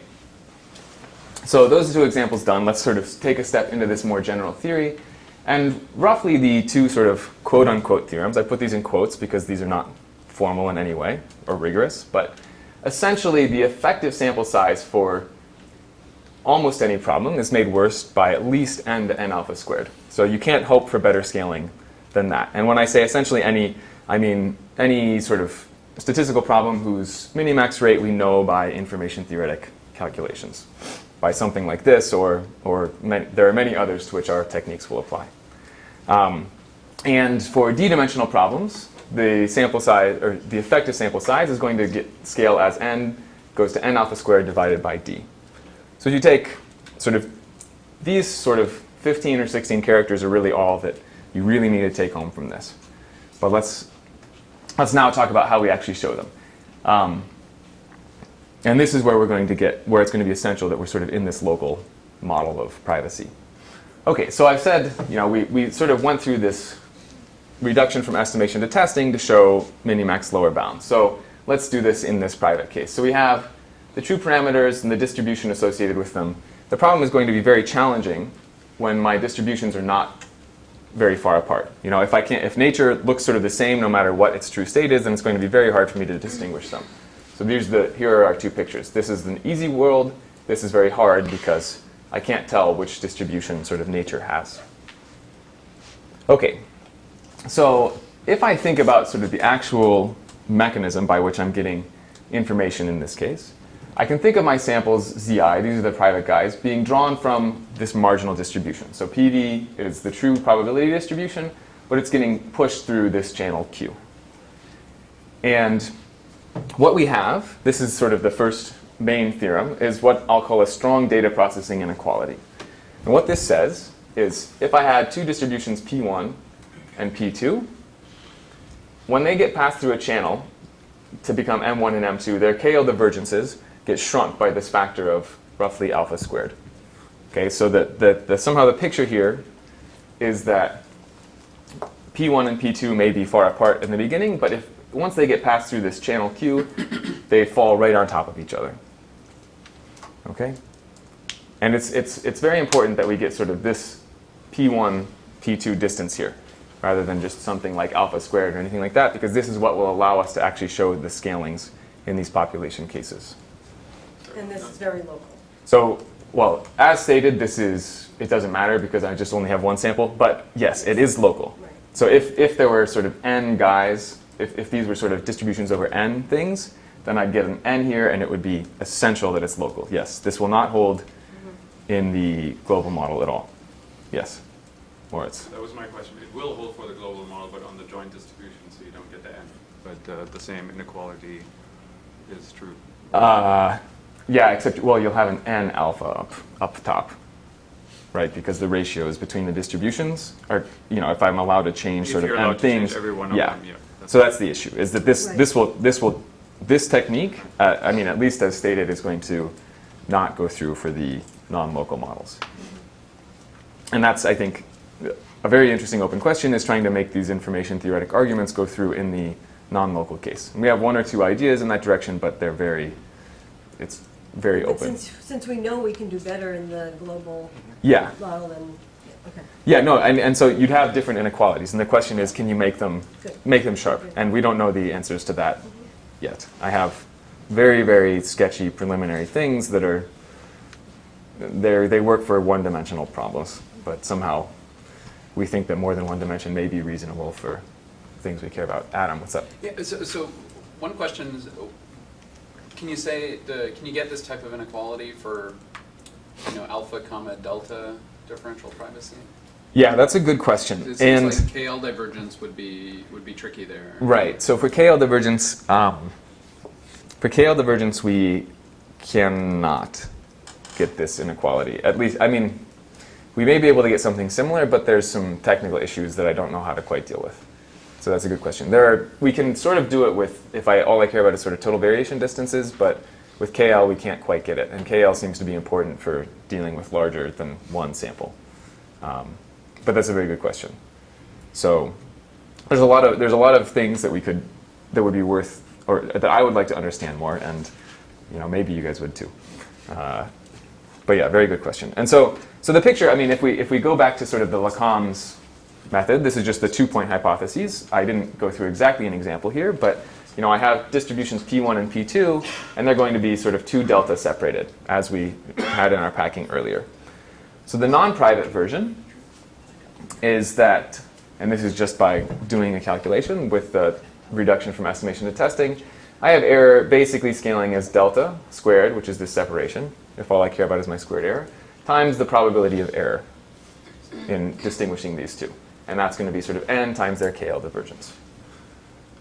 So those are 2 examples done. Let's sort of take a step into this more general theory. And roughly the 2 sort of quote-unquote theorems, I put these in quotes because these are not formal in any way or rigorous, but essentially the effective sample size for almost any problem is made worse by at least n to n alpha squared. So you can't hope for better scaling than that. And when I say essentially any, I mean any sort of statistical problem whose minimax rate we know by information theoretic calculations, by something like this, or there are many others to which our techniques will apply. And for d-dimensional problems, the sample size, or the effective sample size, is going to scale as n goes to n alpha squared divided by d. So if you take sort of these sort of 15 or 16 characters are really all that you really need to take home from this. But let's now talk about how we actually show them. And this is where we're going to where it's going to be essential that we're sort of in this local model of privacy. Okay, so I've said, we sort of went through this reduction from estimation to testing to show minimax lower bound. So let's do this in this private case. So we have the true parameters and the distribution associated with them. The problem is going to be very challenging when my distributions are not very far apart. If nature looks sort of the same no matter what its true state is, then it's going to be very hard for me to distinguish them. So here are our two pictures. This is an easy world. This is very hard because I can't tell which distribution sort of nature has. Okay, so if I think about sort of the actual mechanism by which I'm getting information in this case, I can think of my samples Zi, these are the private guys, being drawn from this marginal distribution. So PV is the true probability distribution, but it's getting pushed through this channel Q. And what we have, this is sort of the first main theorem, is what I'll call a strong data processing inequality. And what this says is if I had two distributions P1 and P2, when they get passed through a channel to become M1 and M2, their KL divergences get shrunk by this factor of roughly alpha squared. Okay, so somehow the picture here is that P1 and P2 may be far apart in the beginning, but once they get passed through this channel Q, they fall right on top of each other. Okay? And it's very important that we get sort of this P1, P2 distance here, rather than just something like alpha squared or anything like that, because this is what will allow us to actually show the scalings in these population cases. And this is very local. So, well, as stated, it doesn't matter because I just only have one sample, but yes, it is local. Right. So if there were sort of n guys, if these were sort of distributions over n things, then I'd get an n here and it would be essential that it's local. Yes, this will not hold in the global model at all. Yes, Moritz. That was my question. It will hold for the global model, but on the joint distribution, so you don't get the n. But the same inequality is true. Yeah, except, well, you'll have an n alpha up top, right? Because the ratios between the distributions are, if I'm allowed to change sort of n things. Every one of yeah. them, yeah. So that's the issue, is that Right. this technique, at least as stated, is going to not go through for the non-local models. And that's, I think, a very interesting open question, is trying to make these information theoretic arguments go through in the non-local case. And we have one or two ideas in that direction, but it's very But open. since we know we can do better in the global Yeah. model, then, okay. Yeah, no, and so you'd have different inequalities, and the question is, can you make them sharp? Good. And we don't know the answers to that yet. I have very, very sketchy preliminary things that they work for one-dimensional problems, but somehow we think that more than one dimension may be reasonable for things we care about. Adam, what's up? Yeah, so one question is, can you get this type of inequality for, alpha comma delta differential privacy? Yeah, that's a good question. It And seems like KL divergence would be tricky there. right. So for KL divergence, we cannot get this inequality. At least, we may be able to get something similar, but there's some technical issues that I don't know how to quite deal with. So that's a good question. We can sort of do it with, all I care about is sort of total variation distances, but with KL we can't quite get it. And KL seems to be important for dealing with larger than one sample. But that's a very good question. So there's a lot of things that would be worth, or that I would like to understand more, and maybe you guys would too. But yeah, very good question. And so the picture, if we go back to sort of the Lacombe's method, this is just the two-point hypotheses. I didn't go through exactly an example here, but I have distributions P1 and P2, and they're going to be sort of two delta separated, as we had in our packing earlier. So the non-private version is that, and this is just by doing a calculation with the reduction from estimation to testing, I have error basically scaling as delta squared, which is this separation, if all I care about is my squared error, times the probability of error in distinguishing these two. And that's going to be sort of n times their KL divergence.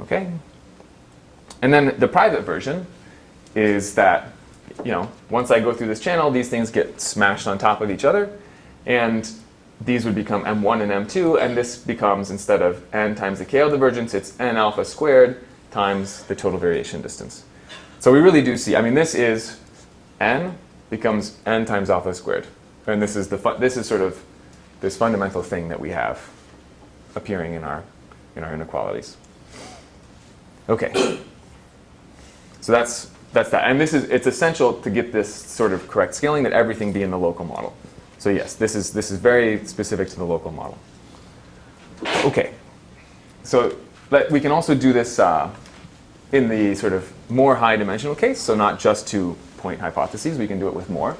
Okay? And then the private version is that, once I go through this channel, these things get smashed on top of each other, and these would become M1 and M2, and this becomes, instead of n times the KL divergence, it's n alpha squared times the total variation distance. So we really do see, this is n becomes n times alpha squared. And this is sort of this fundamental thing that we have appearing in our inequalities. Okay. So that's that. And it's essential to get this sort of correct scaling that everything be in the local model. So yes, this is very specific to the local model. Okay. So we can also do this in the sort of more high dimensional case, so not just 2 point hypotheses, we can do it with more.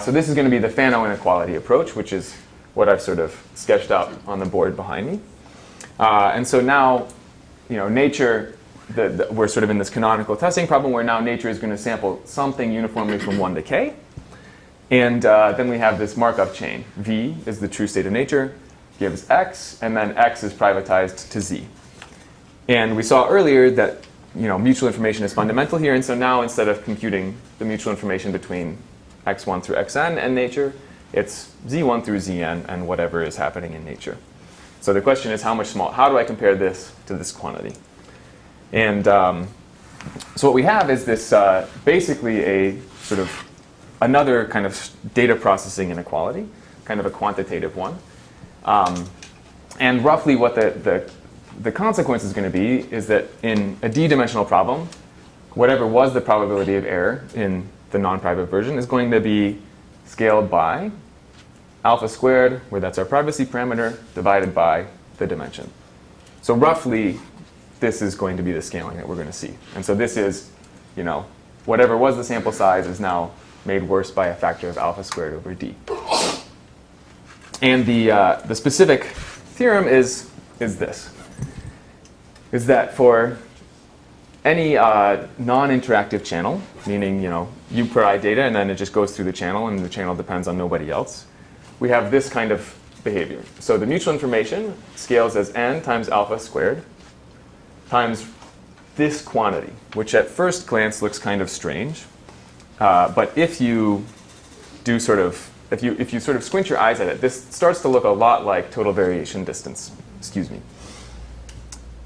So this is going to be the Fano inequality approach, which is what I've sort of sketched out on the board behind me. And so now, nature, we're sort of in this canonical testing problem where now nature is going to sample something uniformly from 1 to k. And then we have this markup chain. V is the true state of nature, gives x, and then x is privatized to z. And we saw earlier that mutual information is fundamental here, and so now instead of computing the mutual information between x1 through xn and nature, it's z1 through zn and whatever is happening in nature. So the question is how do I compare this to this quantity? And so what we have is this basically a sort of another kind of data processing inequality, kind of a quantitative one. And roughly what the consequence is going to be is that in a d-dimensional problem, whatever was the probability of error in the non-private version is going to be scaled by alpha squared, where that's our privacy parameter, divided by the dimension. So roughly, this is going to be the scaling that we're going to see. And so this is, whatever was the sample size is now made worse by a factor of alpha squared over d. And the specific theorem is this. Is that for any non-interactive channel, meaning u per I data, and then it just goes through the channel, and the channel depends on nobody else, we have this kind of behavior. So the mutual information scales as n times alpha squared times this quantity, which at first glance looks kind of strange. But if you do sort of, if you sort of squint your eyes at it, this starts to look a lot like total variation distance. Excuse me.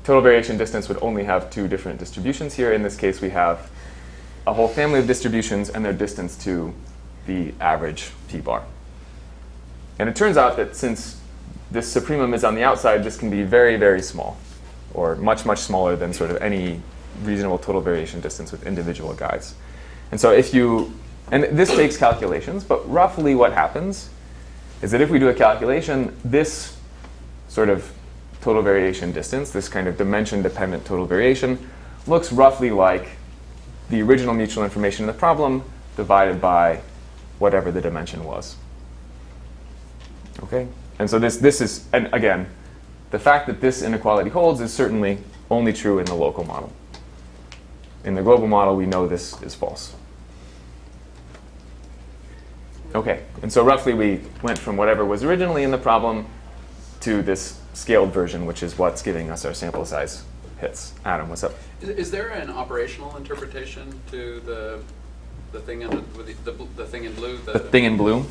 Total variation distance would only have 2 different distributions here. In this case, we have a whole family of distributions and their distance to the average p-bar. And it turns out that since this supremum is on the outside, this can be very, very small, or much, much smaller than sort of any reasonable total variation distance with individual guides. And so and this takes calculations, but roughly what happens is that if we do a calculation, this sort of total variation distance, this kind of dimension-dependent total variation, looks roughly like the original mutual information in the problem divided by whatever the dimension was. Okay? And so this is, and again, the fact that this inequality holds is certainly only true in the local model. In the global model, we know this is false. Okay, and so roughly we went from whatever was originally in the problem to this scaled version, which is what's giving us our sample size hits. Adam, what's up? Is there an operational interpretation to the thing in the thing in blue? The thing in blue?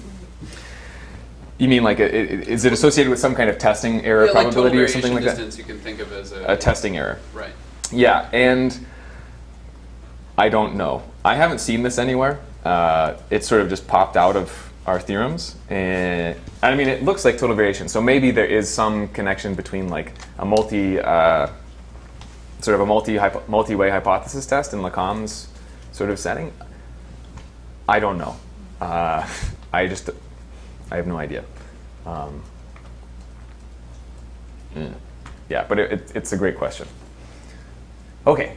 You mean like is it associated with some kind of testing error probability or something like that? Distance you can think of as a testing error. Right. Yeah, and I don't know. I haven't seen this anywhere. It sort of just popped out of our theorems. And I mean, it looks like total variation. So maybe there is some connection between like a multi-way hypothesis test in Lacombe's sort of setting. I don't know. I have no idea. Yeah, but it's a great question. Okay,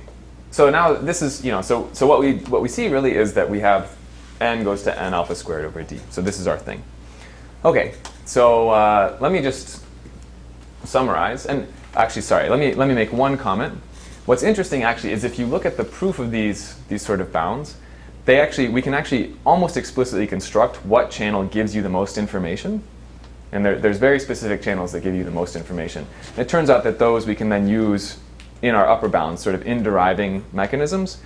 so now this is, so what we see really is that we have n goes to n alpha squared over d. So this is our thing. Okay, so let me just summarize. And actually, sorry, let me make one comment. What's interesting actually is if you look at the proof of these sort of bounds, we can actually almost explicitly construct what channel gives you the most information. And there's very specific channels that give you the most information. And it turns out that those we can then use in our upper bounds, sort of in deriving mechanisms,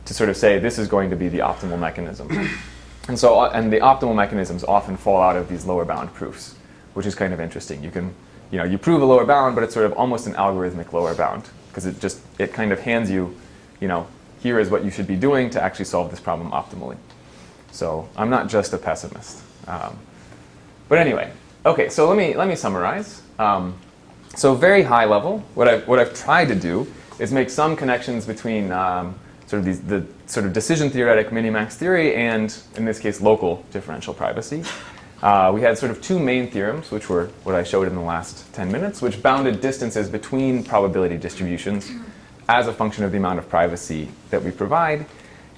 to sort of say this is going to be the optimal mechanism. And the optimal mechanisms often fall out of these lower bound proofs, which is kind of interesting. You can, you prove a lower bound, but it's sort of almost an algorithmic lower bound, because it kind of hands you, here is what you should be doing to actually solve this problem optimally. So I'm not just a pessimist. But anyway, Okay, so let me summarize. So very high level, what I've tried to do is make some connections between sort of the sort of decision theoretic minimax theory and, in this case, local differential privacy. We had sort of two main theorems, which were what I showed in the last 10 minutes, which bounded distances between probability distributions as a function of the amount of privacy that we provide.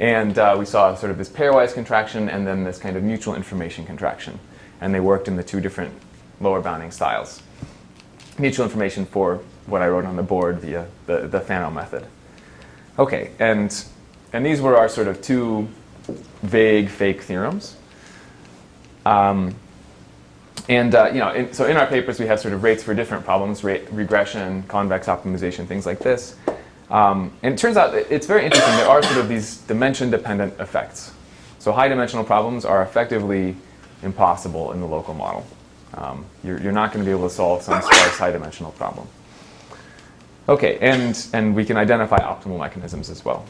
And we saw sort of this pairwise contraction and then this kind of mutual information contraction. And they worked in the two different lower bounding styles. Mutual information for what I wrote on the board via the Fano method. Okay, and these were our sort of two vague fake theorems. So in our papers we have sort of rates for different problems, rate regression, convex optimization, things like this. And it turns out that it's very interesting. There are sort of these dimension-dependent effects. So high-dimensional problems are effectively impossible in the local model. You're not going to be able to solve some sparse high-dimensional problem. Okay, and we can identify optimal mechanisms as well.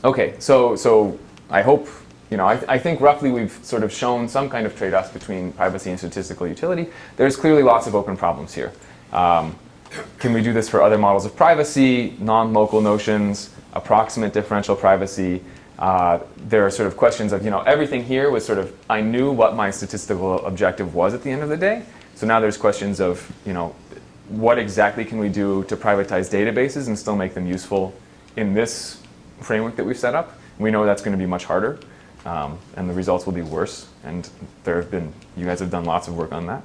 Okay, so I hope, I think roughly we've sort of shown some kind of trade-offs between privacy and statistical utility. There's clearly lots of open problems here. Can we do this for other models of privacy, non-local notions, approximate differential privacy? There are sort of questions of, everything here was sort of, I knew what my statistical objective was at the end of the day. So now there's questions of, what exactly can we do to privatize databases and still make them useful in this framework that we've set up? We know that's going to be much harder, and the results will be worse. And you guys have done lots of work on that.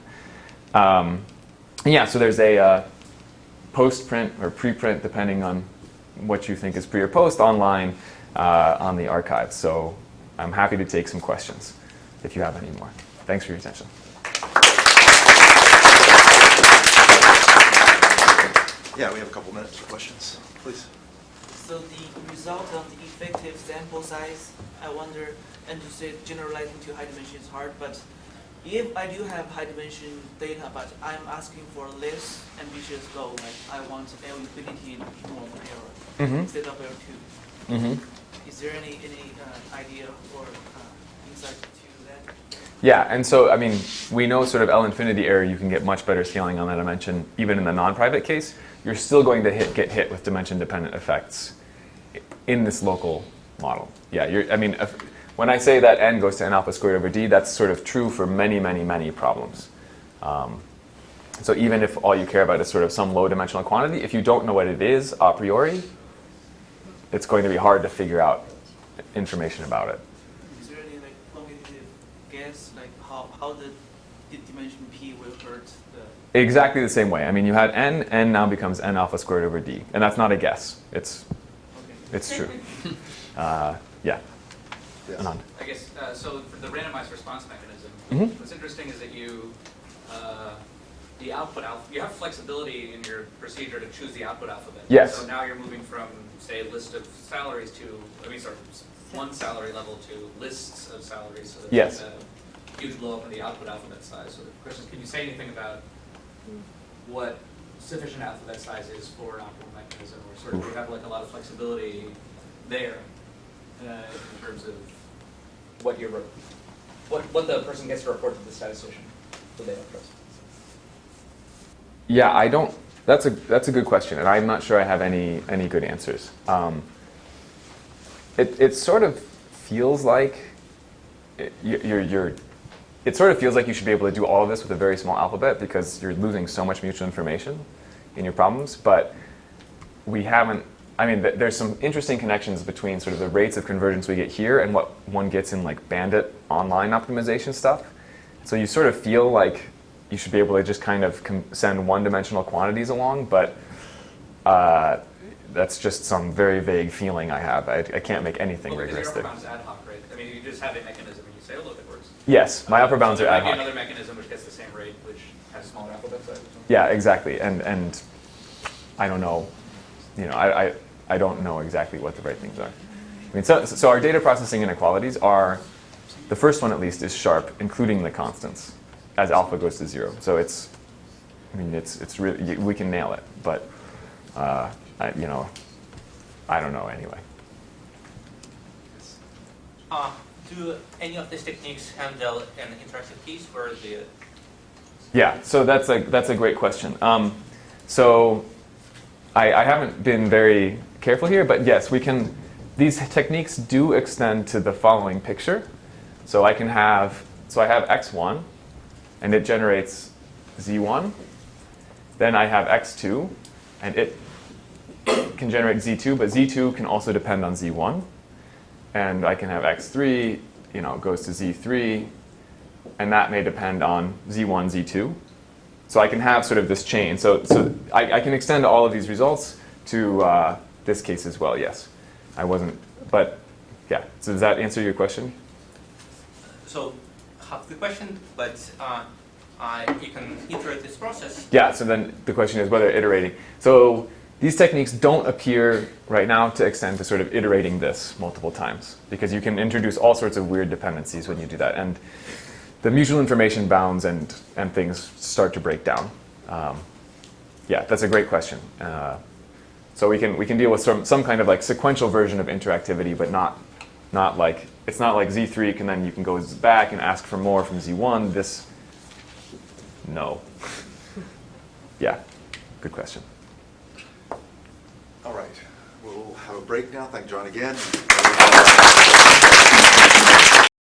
So there's a post-print or pre-print, depending on what you think is pre or post, online on the archive. So I'm happy to take some questions if you have any more. Thanks for your attention. Yeah, we have a couple minutes for questions. Please. So the result of the effective sample size, I wonder, and to say generalizing to high dimension is hard, but if I do have high dimension data, but I'm asking for less ambitious goal, like I want L infinity in more error instead of L2. Is there any idea or insight to that? Yeah, and so, we know sort of L infinity error, you can get much better scaling on that dimension, even in the non-private case. You're still going to get hit with dimension-dependent effects in this local model. Yeah, when I say that n goes to n alpha squared over d, that's sort of true for many, many, many problems. So even if all you care about is sort of some low-dimensional quantity, if you don't know what it is a priori, it's going to be hard to figure out information about it. Is there any quantitative guess, how the dimension p will hurt the? Exactly the same way. You had n now becomes n alpha squared over d, and that's not a guess. It's true. Yeah. Yes. Anand. I guess, so for the randomized response mechanism, what's interesting is that you have flexibility in your procedure to choose the output alphabet. Yes. So now you're moving from, say, a list of salaries to, one salary level to lists of salaries. So there's a huge blow up in the output alphabet size. So the question is, can you say anything about what sufficient alphabet size is for an optimal mechanism, or sort of you have a lot of flexibility there in terms of what the person gets to report to the statistician the day after. Yeah, I don't. That's a good question, and I'm not sure I have any good answers. It sort of feels like it sort of feels like you should be able to do all of this with a very small alphabet because you're losing so much mutual information in your problems. But we haven't. There's some interesting connections between sort of the rates of convergence we get here and what one gets in bandit online optimization stuff. So you sort of feel like you should be able to just kind of send one-dimensional quantities along, but that's just some very vague feeling I have. I can't make anything rigorous there. Your upper bound is ad hoc, right? You just have a mechanism and you say, oh, look, it works. Yes, my upper bounds are ad There hoc. might be another mechanism which gets the same rate, which has smaller alphabet size. Yeah, exactly. And I don't know. I don't know exactly what the right things are. So our data processing inequalities are, the first one at least is sharp, including the constants, as alpha goes to 0. So it's really, we can nail it, but I don't know anyway. Do any of these techniques handle an interactive case where the Yeah, so that's a great question. So I haven't been very careful here, but yes, these techniques do extend to the following picture. So I have x1, and it generates z1. Then I have x2, and it can generate z2, but z2 can also depend on z1. And I can have x3, goes to z3, and that may depend on z1, z2. So I can have sort of this chain. So I can extend all of these results to this case as well, yes. I wasn't, but yeah. So does that answer your question? So half the question, but you can iterate this process. Yeah, so then the question is whether iterating. So these techniques don't appear right now to extend to sort of iterating this multiple times, because you can introduce all sorts of weird dependencies when you do that. And the mutual information bounds and things start to break down. Yeah, that's a great question. So we can deal with some kind of like sequential version of interactivity, but not like, it's not like Z3 can then you can go back and ask for more from Z1. No. Yeah, good question. All right, we'll have a break now. Thank John again.